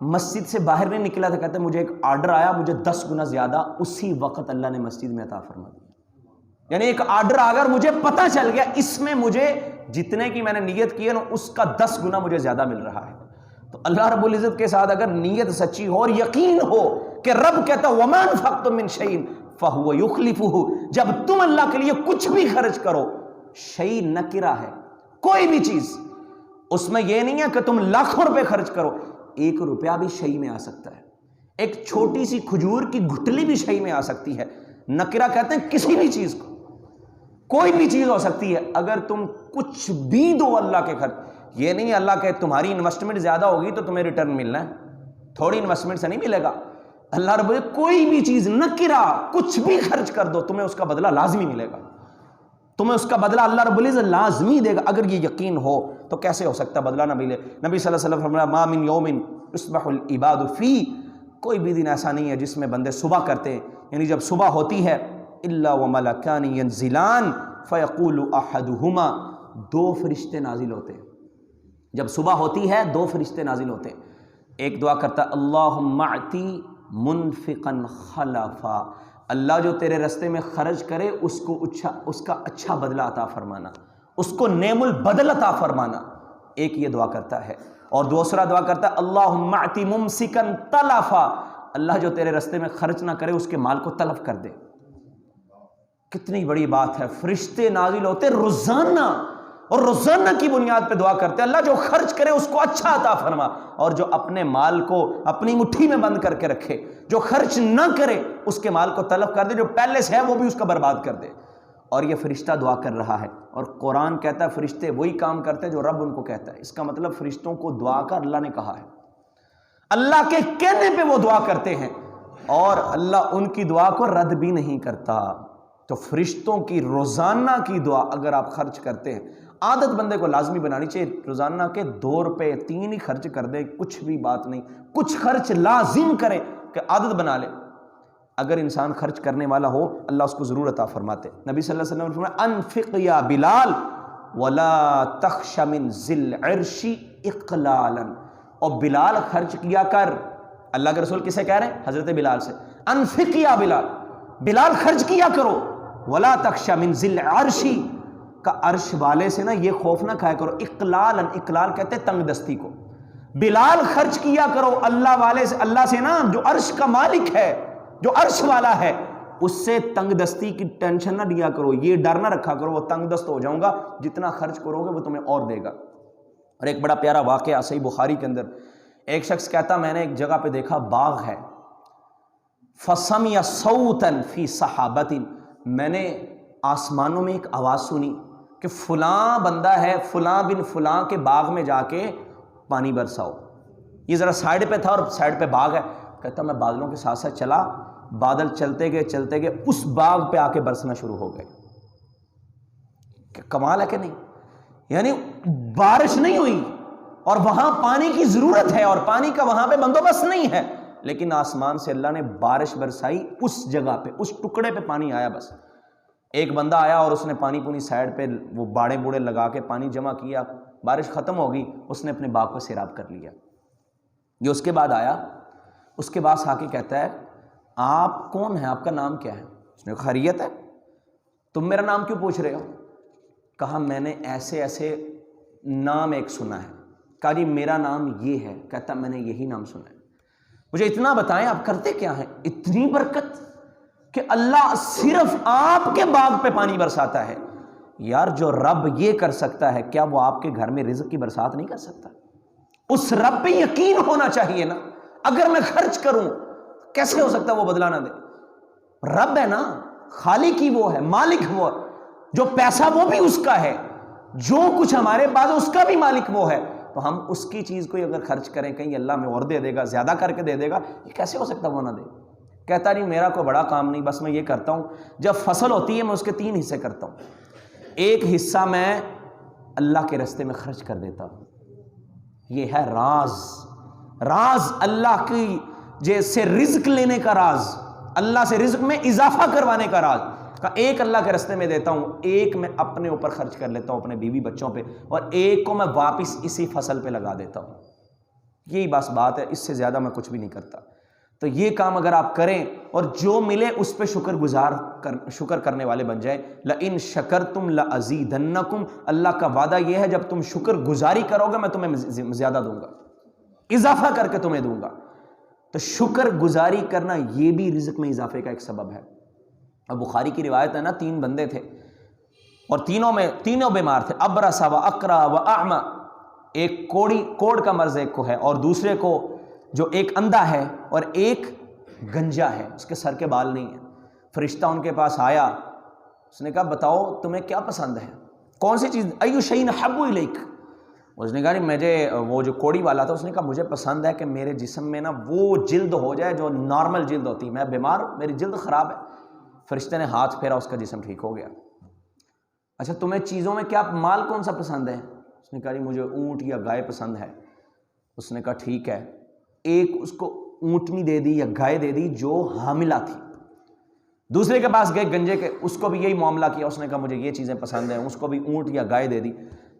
S1: مسجد سے باہر نہیں نکلا تھا، کہتے ہیں مجھے ایک آرڈر آیا، مجھے 10 گنا زیادہ اسی وقت اللہ نے مسجد میں عطا فرما دیا۔ یعنی ایک آرڈر اگر مجھے پتہ چل گیا اس میں مجھے جتنے کی میں نے نیت کی ہے نا اس کا 10 گنا مجھے زیادہ مل رہا ہے، تو اللہ رب العزت کے ساتھ اگر نیت سچی ہو اور یقین ہو کہ رب کہتا وَمَا أَنفَقْتُم مِّن شَيْءٍ فَهُوَ يُخْلِفُهُ، جب تم اللہ کے لیے کچھ بھی خرچ کرو، شیء نکرہ ہے، کوئی بھی چیز، اس میں یہ نہیں ہے کہ تم لاکھوں روپے خرچ کرو، 1 روپیہ بھی شیء میں آ سکتا ہے، ایک چھوٹی سی کھجور کی گھٹلی بھی شیء میں آ سکتی ہے۔ نکرہ کہتے ہیں کسی بھی چیز کو، کوئی بھی چیز ہو سکتی ہے، اگر تم کچھ بھی دو اللہ کے خرچ، یہ نہیں اللہ کہ تمہاری انویسٹمنٹ زیادہ ہوگی تو تمہیں ریٹرن ملنا ہے، تھوڑی انویسٹمنٹ سے نہیں ملے گا۔ اللہ رب کوئی بھی چیز نکرہ کچھ بھی خرچ کر دو تمہیں اس کا بدلہ لازمی ملے گا، تمہیں اس کا بدلہ اللہ رب العزت لازمی دے گا۔ اگر یہ یقین ہو تو کیسے ہو سکتا بدلہ نہ ملے؟ نبی صلی اللہ علیہ وسلم فرمایا ما من یوم یصبح العباد فی، کوئی بھی دن ایسا نہیں ہے جس میں بندے صبح کرتے ہیں، یعنی جب صبح ہوتی ہے، الا وملکان ینزلان فیقول احدہما، 2 فرشتے نازل ہوتے ہیں، جب صبح ہوتی ہے 2 فرشتے نازل ہوتے ہیں، ایک دعا کرتا ہے اللہم اعطی منفقا خلفا، اللہ جو تیرے رستے میں خرچ کرے اس کا اچھا بدلہ عطا فرمانا، اس کو نعم البدل عطا فرمانا، ایک یہ دعا کرتا ہے۔ اور دوسرا دعا کرتا ہے اللہم اعطی ممسکا تلفا، اللہ جو تیرے رستے میں خرچ نہ کرے اس کے مال کو تلف کر دے۔ کتنی بڑی بات ہے، فرشتے نازل ہوتے روزانہ، اور روزانہ کی بنیاد پہ دعا کرتے ہیں اللہ جو خرچ کرے اس کو اچھا عطا فرما، اور جو اپنے مال کو اپنی مٹھی میں بند کر کے رکھے، جو خرچ نہ کرے اس کے مال کو تلف کر دے، جو پہلے سے ہے وہ بھی اس کا برباد کر دے۔ اور یہ فرشتہ دعا کر رہا ہے، اور قرآن کہتا ہے فرشتے وہی کام کرتے ہیں جو رب ان کو کہتا ہے، اس کا مطلب فرشتوں کو دعا کا اللہ نے کہا ہے، اللہ کے کہنے پہ وہ دعا کرتے ہیں، اور اللہ ان کی دعا کو رد بھی نہیں کرتا۔ تو فرشتوں کی روزانہ کی دعا اگر آپ خرچ کرتے ہیں، عادت بندے کو لازمی بنانی چاہیے، روزانہ کے 2 روپے 3 ہی خرچ کر دیں، کچھ بھی بات نہیں، کچھ خرچ لازم کرے کہ عادت بنا لے۔ اگر انسان خرچ کرنے والا ہو اللہ اس کو ضرور عطا فرماتے۔ نبی صلی اللہ علیہ وسلم نے فرمایا انفق یا بلال ولا تخش من ذی العرش اقلالا، اور بلال خرچ کیا کر، اللہ کے رسول کسے کہہ رہے ہیں؟ حضرت بلال سے، انفق یا بلال، بلال خرچ کیا کرو، ولا تخش من ذی العرش، کا عرش والے سے نا یہ خوف نہ کھایا کرو، اقلالا، اقلال کہتے ہیں تنگ دستی کو، بلال خرچ کیا کرو اللہ والے سے، اللہ سے نا جو عرش کا مالک ہے، جو عرش والا ہے، اس سے تنگ دستی کی ٹینشن نہ لیا کرو، یہ ڈر نہ رکھا کرو وہ تنگ دست ہو جاؤں گا، جتنا خرچ کرو گے وہ تمہیں اور دے گا۔ اور ایک بڑا پیارا واقعہ صحیح بخاری کے اندر، ایک شخص کہتا میں نے ایک جگہ پہ دیکھا باغ ہے، فَسَمِعَ صَوْتًا فِي صَحَابَةٍ، میں نے آسمانوں میں ایک آواز سنی کہ فلاں بندہ ہے فلاں بن فلاں کے باغ میں جا کے پانی برساؤ۔ یہ ذرا سائیڈ پہ تھا اور سائیڈ پہ باغ ہے، کہتا میں بادلوں کے ساتھ ساتھ چلا، بادل چلتے گئے اس باغ پہ آ کے برسنا شروع ہو گئے۔ کہ کمال ہے کہ نہیں؟ یعنی بارش نہیں ہوئی اور وہاں پانی کی ضرورت ہے اور پانی کا وہاں پہ بندوبست نہیں ہے، لیکن آسمان سے اللہ نے بارش برسائی، اس جگہ پہ اس ٹکڑے پہ پانی آیا۔ بس ایک بندہ آیا اور اس نے پانی پونی سائڈ پہ وہ باڑے بوڑے لگا کے پانی جمع کیا، بارش ختم ہو گئی، اس نے اپنے باغ کو سیراب کر لیا۔ جو اس کے بعد آیا، اس کے بعد آ کے کہتا ہے آپ کون ہیں، آپ کا نام کیا ہے؟ اس نے کہا خیریت ہے، تم میرا نام کیوں پوچھ رہے ہو؟ کہا میں نے ایسے ایسے نام ایک سنا ہے۔ کہا جی میرا نام یہ ہے۔ کہتا میں نے یہی نام سنا ہے، مجھے اتنا بتائیں آپ کرتے کیا ہیں؟ اتنی برکت کہ اللہ صرف آپ کے باغ پہ پانی برساتا ہے۔ یار جو رب یہ کر سکتا ہے کیا وہ آپ کے گھر میں رزق کی برسات نہیں کر سکتا؟ اس رب پہ یقین ہونا چاہیے نا۔ اگر میں خرچ کروں کیسے ہو سکتا ہے وہ بدلہ نہ دے؟ رب ہے نا، خالق ہی وہ ہے، مالک وہ، جو پیسہ وہ بھی اس کا ہے، جو کچھ ہمارے پاس اس کا بھی مالک وہ ہے، تو ہم اس کی چیز کو اگر خرچ کریں کہیں اللہ میں اور دے دے گا، زیادہ کر کے دے دے گا، یہ کیسے ہو سکتا وہ نہ دے؟ کہتا نہیں میرا کوئی بڑا کام نہیں، بس میں یہ کرتا ہوں جب فصل ہوتی ہے میں اس کے 3 حصے کرتا ہوں، ایک حصہ میں اللہ کے راستے میں خرچ کر دیتا ہوں۔ یہ ہے راز اللہ کی جیسے رزق لینے کا راز، اللہ سے رزق میں اضافہ کروانے کا راز، کہ ایک اللہ کے راستے میں دیتا ہوں، ایک میں اپنے اوپر خرچ کر لیتا ہوں، اپنے بیوی بچوں پہ، اور ایک کو میں واپس اسی فصل پہ لگا دیتا ہوں۔ یہی بس بات ہے، اس سے زیادہ میں کچھ بھی نہیں کرتا۔ تو یہ کام اگر آپ کریں اور جو ملے اس پہ شکر کرنے والے بن جائیں، لئن شکرتم لازیدنکم، اللہ کا وعدہ یہ ہے جب تم شکر گزاری کرو گے میں تمہیں زیادہ دوں گا، اضافہ کر کے تمہیں دوں گا۔ تو شکر گزاری کرنا یہ بھی رزق میں اضافے کا ایک سبب ہے۔ اب بخاری کی روایت ہے نا، 3 بندے تھے اور تینوں بیمار تھے، ابرص و اقرع و اعمى، ایک کوڑ کا مرض ایک کو ہے، اور دوسرے کو جو ایک اندھا ہے اور ایک گنجا ہے، اس کے سر کے بال نہیں ہیں۔ فرشتہ ان کے پاس آیا، اس نے کہا بتاؤ تمہیں کیا پسند ہے، کون سی چیز، ایو شیء احب الیک؟ اس نے کہا نہیں مجھے، وہ جو کوڑی والا تھا اس نے کہا مجھے پسند ہے کہ میرے جسم میں نا وہ جلد ہو جائے جو نارمل جلد ہوتی ہے، میں بیمار ہوں، میری جلد خراب ہے۔ فرشتے نے ہاتھ پھیرا، اس کا جسم ٹھیک ہو گیا۔ اچھا تمہیں چیزوں میں کیا مال کون سا پسند ہے؟ اس نے کہا نہیں مجھے اونٹ یا گائے پسند ہے۔ اس نے کہا ٹھیک ہے، ایک اس کو اونٹنی دے دی یا گائے دے دی جو حاملہ تھی۔ دوسرے کے پاس گئے گنجے کے، اس کو بھی یہی معاملہ کیا، اس نے کہا مجھے یہ چیزیں پسند ہیں، اس کو بھی اونٹ یا گائے دے دی۔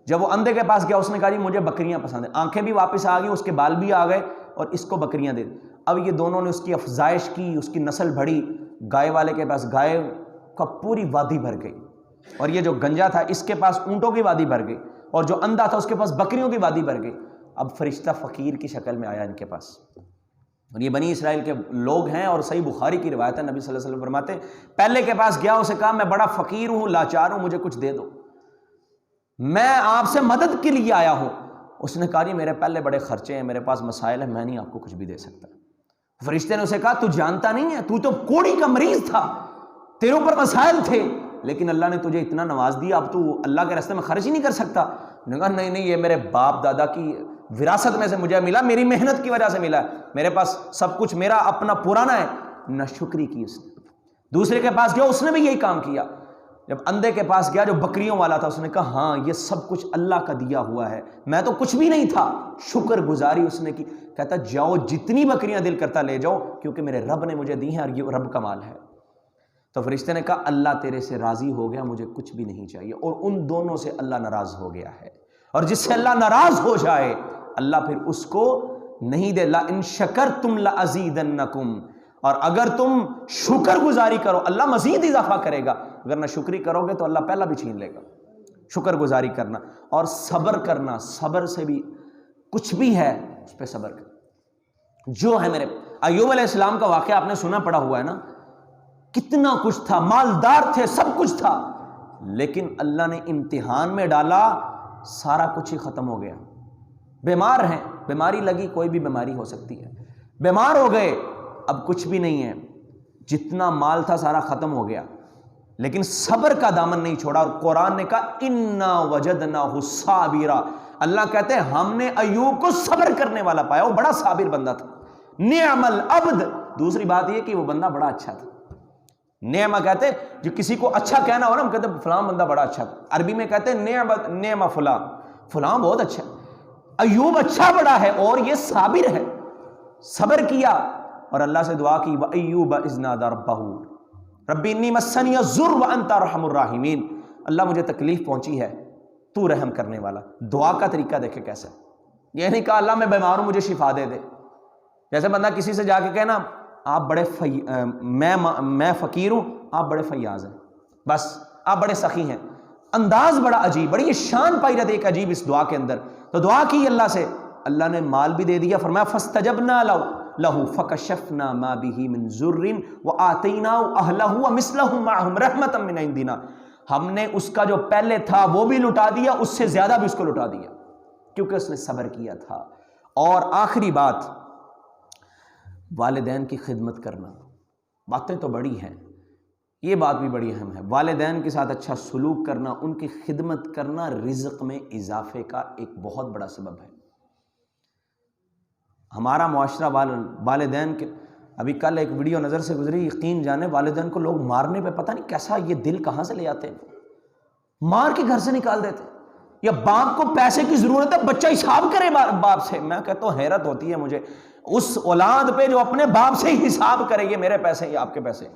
S1: جب وہ اندھے کے پاس گیا اس نے کہا جی مجھے بکریاں پسند ہیں، آنکھیں بھی واپس آ گئی، اس کے بال بھی آ گئے، اور اس کو بکریاں دے دی۔ اب یہ دونوں نے اس کی افزائش کی، اس کی نسل بڑھی، گائے والے کے پاس گائے کا پوری وادی بھر گئی، اور یہ جو گنجا تھا اس کے پاس اونٹوں کی وادی بھر گئی، اور جو اندھا تھا اس کے پاس بکریوں کی وادی بھر گئی۔ اب فرشتہ فقیر کی شکل میں آیا ان کے پاس، اور یہ بنی اسرائیل کے لوگ ہیں، اور صحیح بخاری کی روایت ہے، نبی صلی اللہ علیہ وسلم فرماتے ہیں پہلے کے پاس گیا، اسے کہا میں بڑا فقیر ہوں، لاچار ہوں، مجھے کچھ دے دو، میں آپ سے مدد کے لیے آیا ہوں۔ اس نے کہا جی میرے پہلے بڑے خرچے ہیں، میرے پاس مسائل ہیں، میں نہیں آپ کو کچھ بھی دے سکتا۔ فرشتے نے اسے کہا تو جانتا نہیں ہے، تو تو کوڑی کا مریض تھا، تیرے اوپر مسائل تھے، لیکن اللہ نے تجھے اتنا نواز دیا، اب تو اللہ کے راستے میں خرچ ہی نہیں کر سکتا۔ انہوں نے کہا نہیں یہ میرے باپ دادا کی وراثت میں سے مجھے ملا، میری محنت کی وجہ سے ملا ہے، میرے پاس سب کچھ میرا اپنا پرانا ہے۔ نہ شکری کی اس نے۔ دوسرے کے پاس گیا، اس نے بھی یہی کام کیا۔ جب اندھے کے پاس گیا جو بکریوں والا تھا، اس نے کہا ہاں یہ سب کچھ اللہ کا دیا ہوا ہے، میں تو کچھ بھی نہیں تھا۔ شکر گزاری اس نے کی۔ کہتا جاؤ جتنی بکریاں دل کرتا لے جاؤ، کیونکہ میرے رب نے مجھے دی ہیں اور یہ رب کا مال ہے۔ تو فرشتے نے کہا اللہ تیرے سے راضی ہو گیا، مجھے کچھ بھی نہیں چاہیے، اور ان دونوں سے اللہ ناراض ہو گیا ہے۔ اور جس سے اللہ ناراض ہو جائے اللہ پھر اس کو نہیں دے۔ لَإِن شَكَرْتُمْ لَأَزِيدَنَّكُمْ، اور اگر تم شکر گزاری کرو اللہ مزید اضافہ کرے گا، اگر نہ شکری کرو گے تو اللہ پہلا بھی چھین لے گا۔ شکر گزاری کرنا اور صبر کرنا، صبر سے بھی کچھ بھی ہے اس پہ صبر کرنا۔ جو ہے میرے ایوب علیہ السلام کا واقعہ آپ نے سنا پڑا ہوا ہے نا، کتنا کچھ تھا، مالدار تھے، سب کچھ تھا، لیکن اللہ نے امتحان میں ڈالا، سارا کچھ ہی ختم ہو گیا۔ بیمار ہیں، بیماری لگی، کوئی بھی بیماری ہو سکتی ہے، بیمار ہو گئے، اب کچھ بھی نہیں ہے، جتنا مال تھا سارا ختم ہو گیا، لیکن صبر کا دامن نہیں چھوڑا۔ اور قرآن نے کہا اِنَّا وَجَدْنَاهُ صَابِرًا، اللہ کہتے ہیں ہم نے ایوب کو صبر کرنے والا پایا، وہ بڑا صابر بندہ تھا۔ نعم العبد، دوسری بات یہ کہ وہ بندہ بڑا اچھا تھا۔ نعمہ کہتے جو کسی کو اچھا کہنا ہو نا، ہم کہتے ہیں فلاں بندہ بڑا اچھا تھا، عربی میں کہتے ہیں نعمہ فلاں، فلاں بہت اچھا۔ ایوب اچھا بڑا ہے اور یہ صابر ہے، صبر کیا اور اللہ سے دعا کی، وَأَيُّوبَ إِذْ نَادَىٰ رَبَّهُ رَبِّ إِنِّي مَسَّنِيَ الضُّرُّ وَأَنْتَ أَرْحَمُ الرَّاحِمِينَ، اللہ مجھے تکلیف پہنچی ہے، تو رحم کرنے والا۔ دعا کا طریقہ دیکھے کیسا، یہ نہیں کہا اللہ میں بیمار ہوں مجھے شفا دے دے۔ جیسے بندہ کسی سے جا کے کہنا آپ بڑے میں فقیر ہوں، آپ بڑے فیاض ہیں، بس آپ بڑے سخی ہیں، انداز بڑا عجیب، بڑی شان پائی رہتی ایک عجیب اس دعا کے اندر۔ تو دعا کی اللہ سے، اللہ نے مال بھی دے دیا، فرمایا فاستجبنا له فکشفنا ما به من ضر وآتیناه اہلہ ومثلهم معهم رحمتا من عندنا، ہم نے اس کا جو پہلے تھا وہ بھی لٹا دیا، اس سے زیادہ بھی اس کو لٹا دیا، کیونکہ اس نے صبر کیا تھا۔ اور آخری بات، والدین کی خدمت کرنا۔ باتیں تو بڑی ہیں، یہ بات بھی بڑی اہم ہے، والدین کے ساتھ اچھا سلوک کرنا، ان کی خدمت کرنا رزق میں اضافے کا ایک بہت بڑا سبب ہے۔ ہمارا معاشرہ والدین کے، ابھی کل ایک ویڈیو نظر سے گزری، یقین جانے والدین کو لوگ مارنے پہ پتہ نہیں کیسا یہ دل کہاں سے لے آتے ہیں، مار کے گھر سے نکال دیتے۔ یا باپ کو پیسے کی ضرورت ہے، بچہ حساب کرے باپ سے۔ میں کہتا ہوں حیرت ہوتی ہے مجھے اس اولاد پہ جو اپنے باپ سے ہی حساب کرے، یہ میرے پیسے یہ آپ کے پیسے۔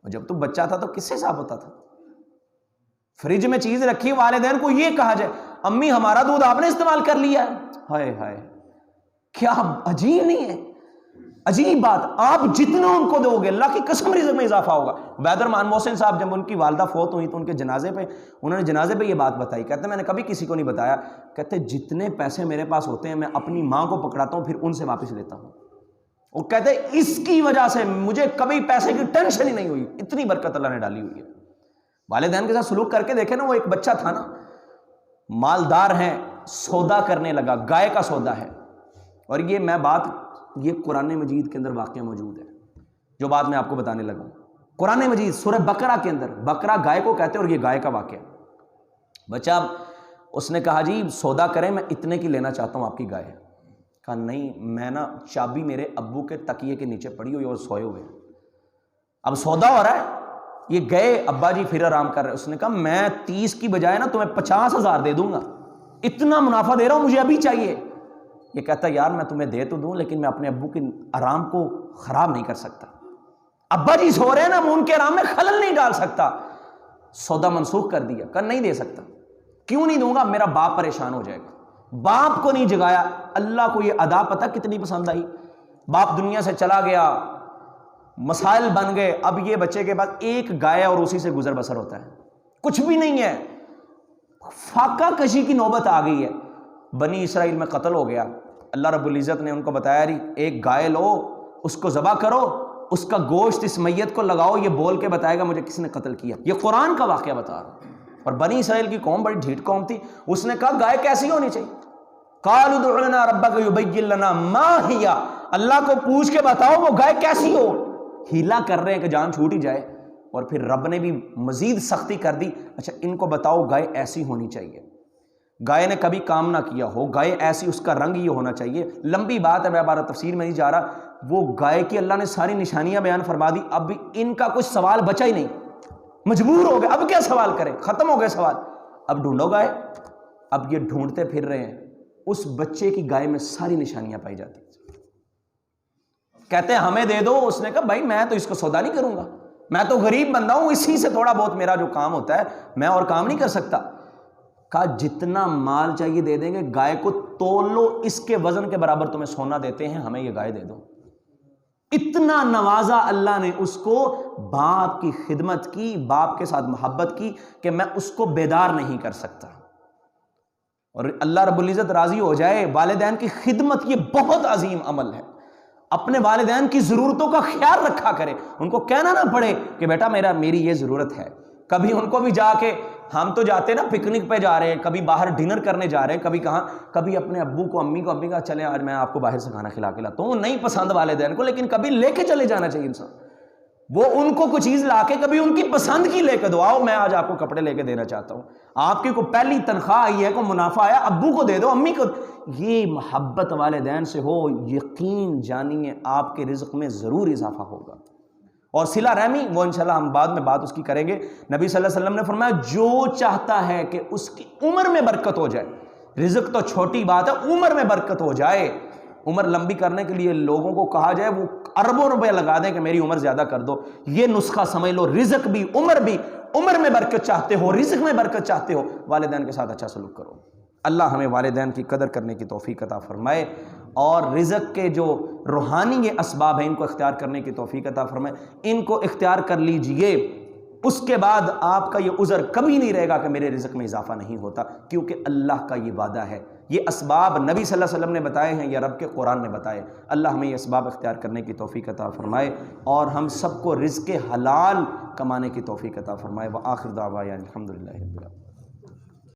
S1: جب تو بچہ تھا تو کس سے حساب ہوتا تھا؟ فریج میں چیز رکھی، والدین کو یہ کہا جائے امی ہمارا دودھ آپ نے استعمال کر لیا ہے، ہائے ہائے، کیا عجیب نہیں ہے؟ عجیب بات، آپ جتنا ان کو دو گے اللہ کی قسم رزق میں اضافہ ہوگا۔ عبید الرحمن محسن صاحب جب ان کی والدہ فوت ہوئی تو ان کے جنازے پہ انہوں نے جنازے پہ یہ بات بتائی، کہتے ہیں میں نے کبھی کسی کو نہیں بتایا، کہتے جتنے پیسے میرے پاس ہوتے ہیں میں اپنی ماں کو پکڑاتا ہوں پھر ان سے واپس لیتا ہوں، اور کہتے اس کی وجہ سے مجھے کبھی پیسے کی ٹینشن ہی نہیں ہوئی، اتنی برکت اللہ نے ڈالی ہوئی ہے۔ والدین کے ساتھ سلوک کر کے دیکھیں نا، وہ ایک بچہ تھا نا، مالدار ہیں، سودا کرنے لگا، گائے کا سودا ہے، اور یہ قرآن مجید کے اندر واقعہ موجود ہے، جو بات میں آپ کو بتانے لگا ہوں۔ قرآن مجید سورہ بقرہ کے اندر، بقرہ گائے کو کہتے ہیں اور یہ گائے کا واقعہ۔ بچہ اس نے کہا جی سودا کریں، میں اتنے کی لینا چاہتا ہوں آپ کی گائے۔ کہا نہیں، میں نا چابی میرے ابو کے تکیے کے نیچے پڑی ہوئی اور سوئے ہوئے، اب سودا ہو رہا ہے، یہ گئے ابا جی پھر آرام کر رہے۔ اس نے کہا میں 30 کی بجائے نا تمہیں 50,000 دے دوں گا، اتنا منافع دے رہا ہوں، مجھے ابھی چاہیے۔ یہ کہتا یار میں تمہیں دے تو دوں لیکن میں اپنے ابو کے آرام کو خراب نہیں کر سکتا، ابا جی سو رہے ہیں نا، میں ان کے آرام میں خلل نہیں ڈال سکتا۔ سودا منسوخ کر دیا، کہا نہیں دے سکتا۔ کیوں نہیں دوں گا؟ میرا باپ پریشان ہو جائے گا۔ باپ کو نہیں جگایا۔ اللہ کو یہ ادا پتہ کتنی پسند آئی، باپ دنیا سے چلا گیا، مسائل بن گئے، اب یہ بچے کے بعد ایک گائے اور اسی سے گزر بسر ہوتا ہے، کچھ بھی نہیں ہے، فاقہ کشی کی نوبت آ گئی ہے۔ بنی اسرائیل میں قتل ہو گیا، اللہ رب العزت نے ان کو بتایا ایک گائے لو، اس کو ذبح کرو، اس کا گوشت اس میت کو لگاؤ، یہ بول کے بتائے گا مجھے کس نے قتل کیا۔ یہ قرآن کا واقعہ بتا رہا ہوں۔ اور بنی اسرائیل کی قوم بڑی ڈھیٹ قوم تھی، اس نے کہا گائے کیسی ہونی چاہیے؟ قالوا ادع لنا ربک یبین لنا ما ہی، اللہ کو پوچھ کے بتاؤ وہ گائے کیسی ہو۔ ہیلا کر رہے ہیں کہ جان چھوٹ ہی جائے، اور پھر رب نے بھی مزید سختی کر دی، اچھا ان کو بتاؤ گائے ایسی ہونی چاہیے، گائے نے کبھی کام نہ کیا ہو، گائے ایسی، اس کا رنگ یہ ہونا چاہیے۔ لمبی بات ہے، میں بارہ تفسیر میں نہیں جا رہا۔ وہ گائے کی اللہ نے ساری نشانیاں بیان فرما دی، اب بھی ان کا کچھ سوال بچا ہی نہیں، مجبور ہو گئے، اب کیا سوال کریں، ختم ہو گئے سوال، اب ڈھونڈو گائے۔ اب یہ ڈھونڈتے پھر رہے ہیں، اس بچے کی گائے میں ساری نشانیاں پائی جاتی، کہتے ہیں ہمیں دے دو۔ اس نے کہا بھائی میں تو اس کو سودا نہیں کروں گا، میں تو غریب بندہ ہوں، اسی سے تھوڑا بہت میرا جو کام ہوتا ہے، میں اور کام نہیں کر سکتا۔ کہا جتنا مال چاہیے دے دیں گے، گائے کو تول لو، اس کے وزن کے برابر تمہیں سونا دیتے ہیں، ہمیں یہ گائے دے دو۔ اتنا نوازا اللہ نے اس کو، باپ کی خدمت کی، باپ کے ساتھ محبت کی کہ میں اس کو بیدار نہیں کر سکتا۔ اور اللہ رب العزت راضی ہو جائے، والدین کی خدمت یہ بہت عظیم عمل ہے۔ اپنے والدین کی ضرورتوں کا خیال رکھا کرے، ان کو کہنا نہ پڑے کہ بیٹا میری یہ ضرورت ہے۔ کبھی ان کو بھی جا کے، ہم تو جاتے نا پکنک پہ جا رہے ہیں، کبھی باہر ڈنر کرنے جا رہے ہیں، کبھی کہاں، کبھی اپنے ابو کو امی کا چلیں آج میں آپ کو باہر سے کھانا کھلا کے لاتا ہوں، نہیں پسند والدین کو، لیکن کبھی لے کے چلے جانا چاہیے انسان۔ وہ ان کو کوئی چیز لا کے کبھی ان کی پسند کی لے کے دو، آؤ میں آج آپ کو کپڑے لے کے دینا چاہتا ہوں، آپ کی کو پہلی تنخواہ آئی ہے، کو منافع آیا، ابو کو دے دو، امی کو۔ یہ محبت والدین سے ہو، یقین جانیے آپ کے رزق میں ضرور اضافہ ہوگا۔ اور صلہ رحمی، وہ انشاءاللہ ہم بعد میں بات اس کی کریں گے۔ نبی صلی اللہ علیہ وسلم نے فرمایا جو چاہتا ہے کہ اس کی عمر میں برکت ہو جائے، رزق تو چھوٹی بات ہے، عمر میں برکت ہو جائے، عمر لمبی کرنے کے لیے لوگوں کو کہا جائے وہ اربوں روپے لگا دیں کہ میری عمر زیادہ کر دو، یہ نسخہ سمجھ لو، رزق بھی عمر بھی، عمر میں برکت چاہتے ہو، رزق میں برکت چاہتے ہو، والدین کے ساتھ اچھا سلوک کرو۔ اللہ ہمیں والدین کی قدر کرنے کی توفیق عطا فرمائے، اور رزق کے جو روحانی یہ اسباب ہیں ان کو اختیار کرنے کی توفیق عطا فرمائے، ان کو اختیار کر لیجئے، اس کے بعد آپ کا یہ عذر کبھی نہیں رہے گا کہ میرے رزق میں اضافہ نہیں ہوتا، کیونکہ اللہ کا یہ وعدہ ہے۔ یہ اسباب نبی صلی اللہ علیہ وسلم نے بتائے ہیں یا رب کے قرآن نے بتائے۔ اللہ ہمیں یہ اسباب اختیار کرنے کی توفیق عطا فرمائے، اور ہم سب کو رزق حلال کمانے کی توفیق عطا فرمائے۔ وآخر دعوانا الحمدللہ رب العالمین۔